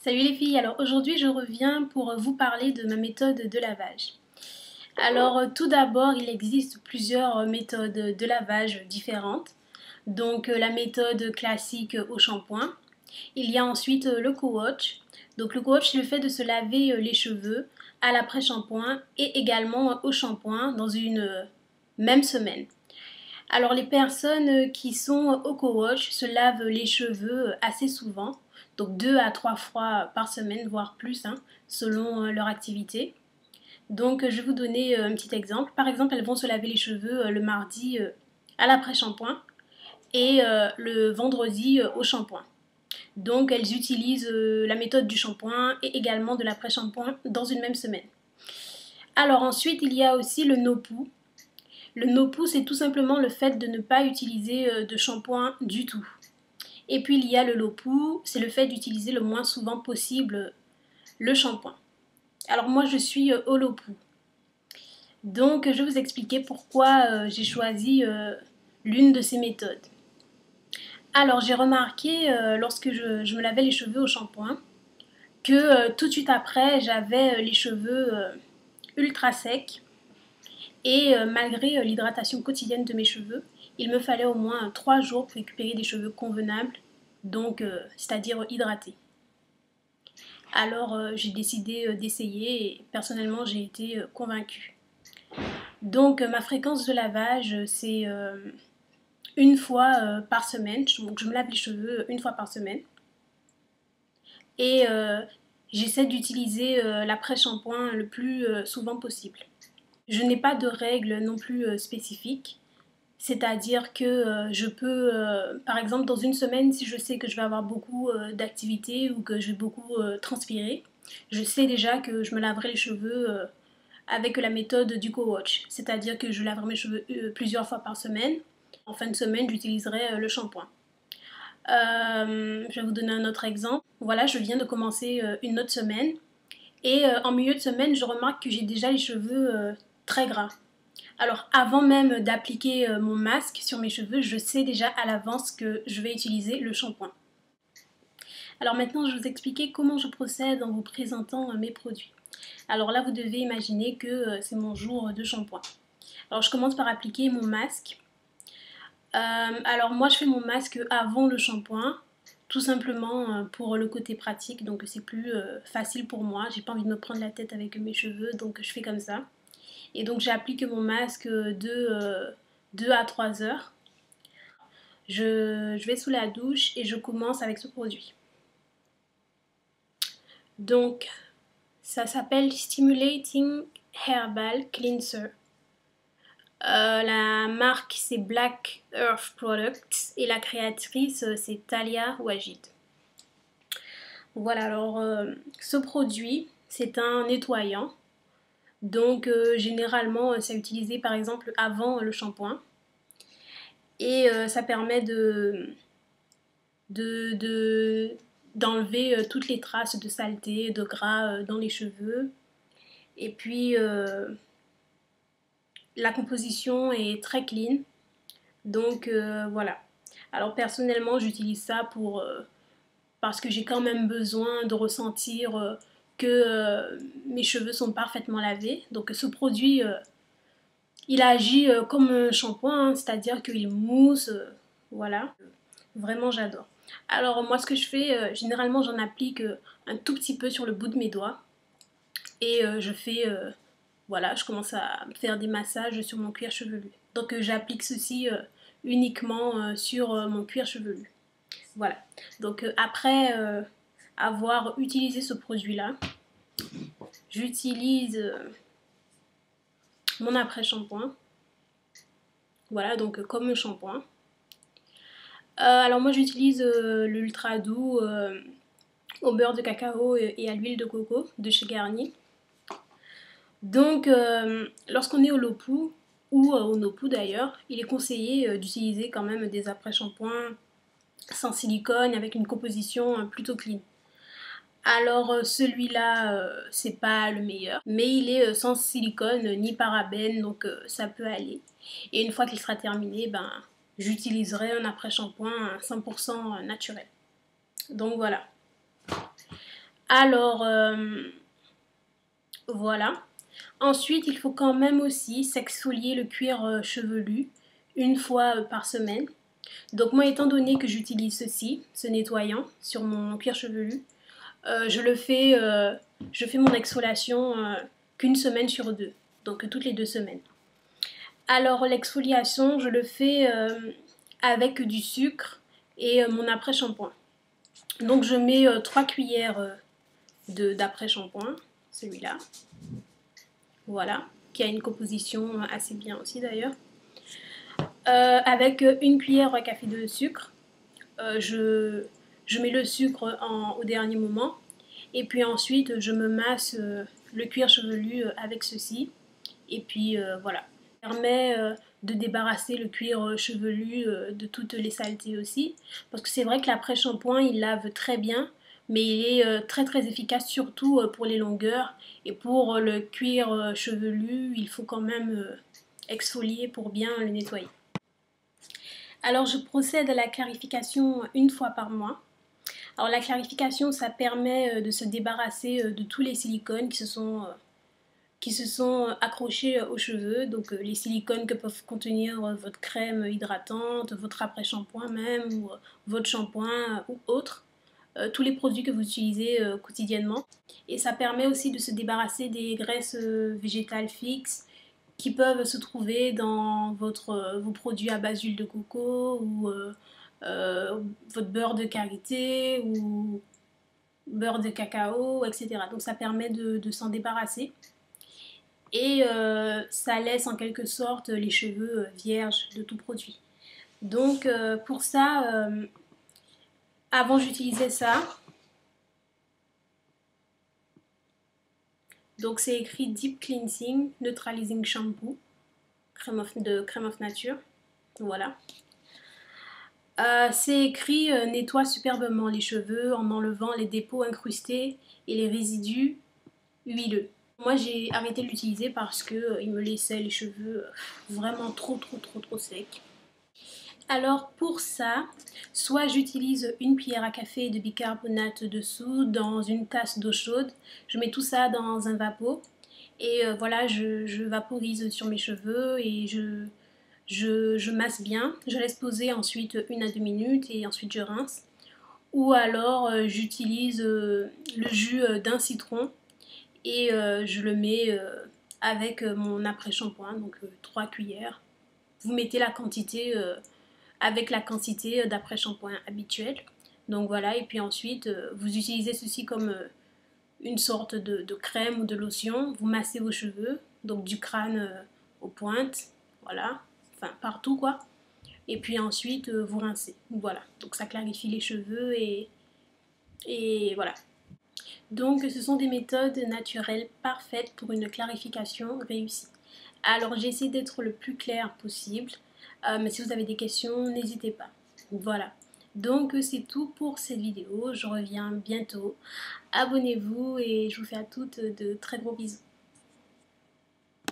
Salut les filles, alors aujourd'hui je reviens pour vous parler de ma méthode de lavage. Alors tout d'abord il existe plusieurs méthodes de lavage différentes. Donc la méthode classique au shampoing. Il y a ensuite le co-wash. Donc le co-wash c'est le fait de se laver les cheveux à l'après-shampoing et également au shampoing dans une même semaine. Alors les personnes qui sont au co-wash se lavent les cheveux assez souvent, donc 2 à 3 fois par semaine, voire plus, selon leur activité. Donc je vais vous donner un petit exemple. Par exemple, elles vont se laver les cheveux le mardi à l'après-shampoing et le vendredi au shampoing. Donc elles utilisent la méthode du shampoing et également de l'après-shampoing dans une même semaine. Alors ensuite, il y a aussi le no-poo. Le no-poo, c'est tout simplement le fait de ne pas utiliser de shampoing du tout. Et puis il y a le low-poo, c'est le fait d'utiliser le moins souvent possible le shampoing. Alors moi je suis au low-poo. Donc je vais vous expliquer pourquoi j'ai choisi l'une de ces méthodes. Alors j'ai remarqué lorsque je me lavais les cheveux au shampoing que tout de suite après j'avais les cheveux ultra secs. Et malgré l'hydratation quotidienne de mes cheveux, il me fallait au moins 3 jours pour récupérer des cheveux convenables, donc c'est-à-dire hydratés. Alors j'ai décidé d'essayer et personnellement j'ai été convaincue. Donc ma fréquence de lavage c'est une fois par semaine, donc je me lave les cheveux une fois par semaine. Et j'essaie d'utiliser l'après-shampoing le plus souvent possible. Je n'ai pas de règles non plus spécifiques, c'est-à-dire que je peux, par exemple dans une semaine, si je sais que je vais avoir beaucoup d'activités ou que je vais beaucoup transpirer, je sais déjà que je me laverai les cheveux avec la méthode du co-wash, c'est-à-dire que je laverai mes cheveux plusieurs fois par semaine. En fin de semaine, j'utiliserai le shampoing. Je vais vous donner un autre exemple. Voilà, je viens de commencer une autre semaine et en milieu de semaine, je remarque que j'ai déjà les cheveux très gras. Alors avant même d'appliquer mon masque sur mes cheveux, je sais déjà à l'avance que je vais utiliser le shampoing. Alors maintenant, je vais vous expliquer comment je procède en vous présentant mes produits. Alors là, vous devez imaginer que c'est mon jour de shampoing. Alors je commence par appliquer mon masque. Alors moi, je fais mon masque avant le shampoing, tout simplement pour le côté pratique, donc c'est plus facile pour moi. J'ai pas envie de me prendre la tête avec mes cheveux, donc je fais comme ça. Et donc j'applique mon masque de 2 à 3 heures. Je vais sous la douche et je commence avec ce produit. Donc ça s'appelle Stimulating Herbal Cleanser. La marque c'est Black Earth Products et la créatrice c'est Talia Wajid. Voilà, alors ce produit c'est un nettoyant. Donc généralement c'est utilisé par exemple avant le shampoing. Et ça permet d'enlever toutes les traces de saleté, de gras dans les cheveux. Et puis la composition est très clean. Donc voilà. Alors personnellement j'utilise ça parce que j'ai quand même besoin de ressentir que mes cheveux sont parfaitement lavés. Donc ce produit il agit comme un shampoing, c'est-à-dire qu'il mousse, voilà. Vraiment j'adore. Alors moi ce que je fais, généralement j'en applique un tout petit peu sur le bout de mes doigts. Et je fais, voilà, je commence à faire des massages sur mon cuir chevelu. Donc j'applique ceci uniquement sur mon cuir chevelu. Voilà. Donc après avoir utilisé ce produit-là, j'utilise mon après-shampoing. Voilà, donc comme un shampoing. Alors moi j'utilise l'ultra doux au beurre de cacao et à l'huile de coco de chez Garnier. Donc lorsqu'on est au low-poo ou au no-poo d'ailleurs, il est conseillé d'utiliser quand même des après-shampoings sans silicone avec une composition plutôt clean. Alors celui-là c'est pas le meilleur, mais il est sans silicone ni parabènes, donc ça peut aller. Et une fois qu'il sera terminé, ben, j'utiliserai un après-shampoing 100% naturel. Donc voilà. Alors, voilà. Ensuite, il faut quand même aussi s'exfolier le cuir chevelu une fois par semaine. Donc moi, étant donné que j'utilise ceci, ce nettoyant sur mon cuir chevelu, je fais mon exfoliation qu'une semaine sur deux, donc toutes les 2 semaines. Alors l'exfoliation, je le fais avec du sucre et mon après-shampoing. Donc je mets 3 cuillères d'après-shampoing, celui-là, voilà, qui a une composition assez bien aussi d'ailleurs. Avec une cuillère à café de sucre, je mets le sucre au dernier moment. Et puis ensuite, je me masse le cuir chevelu avec ceci. Et puis voilà. Ça permet de débarrasser le cuir chevelu de toutes les saletés aussi. Parce que c'est vrai que l'après-shampoing, il lave très bien. Mais il est très très efficace surtout pour les longueurs. Et pour le cuir chevelu, il faut quand même exfolier pour bien le nettoyer. Alors je procède à la clarification une fois par mois. Alors la clarification, ça permet de se débarrasser de tous les silicones qui se sont accrochés aux cheveux. Donc les silicones que peuvent contenir votre crème hydratante, votre après-shampoing même, ou votre shampoing ou autre. Tous les produits que vous utilisez quotidiennement. Et ça permet aussi de se débarrasser des graisses végétales fixes qui peuvent se trouver dans vos produits à base d'huile de coco ou votre beurre de karité ou beurre de cacao, etc. Donc ça permet de s'en débarrasser. Et ça laisse en quelque sorte les cheveux vierges de tout produit. Donc pour ça, avant j'utilisais ça. Donc c'est écrit Deep Cleansing Neutralizing Shampoo de Crème of Nature. Voilà. C'est écrit nettoie superbement les cheveux en enlevant les dépôts incrustés et les résidus huileux. Moi j'ai arrêté de l'utiliser parce que il me laissait les cheveux vraiment trop secs. Alors pour ça, soit j'utilise une cuillère à café de bicarbonate de soude dans une tasse d'eau chaude, je mets tout ça dans un vapeau et voilà, je vaporise sur mes cheveux et je masse bien, je laisse poser ensuite 1 à 2 minutes et ensuite je rince. Ou alors j'utilise le jus d'un citron et je le mets avec mon après-shampoing, donc 3 cuillères. Vous mettez la quantité avec la quantité d'après-shampoing habituel. Donc voilà, et puis ensuite vous utilisez ceci comme une sorte de crème ou de lotion. Vous massez vos cheveux, donc du crâne aux pointes, voilà, enfin partout quoi. Et puis ensuite vous rincez. Voilà, donc ça clarifie les cheveux et voilà. Donc ce sont des méthodes naturelles parfaites pour une clarification réussie. Alors j'essaie d'être le plus clair possible, mais si vous avez des questions, n'hésitez pas. Voilà. Donc c'est tout pour cette vidéo, je reviens bientôt. Abonnez-vous et je vous fais à toutes de très gros bisous.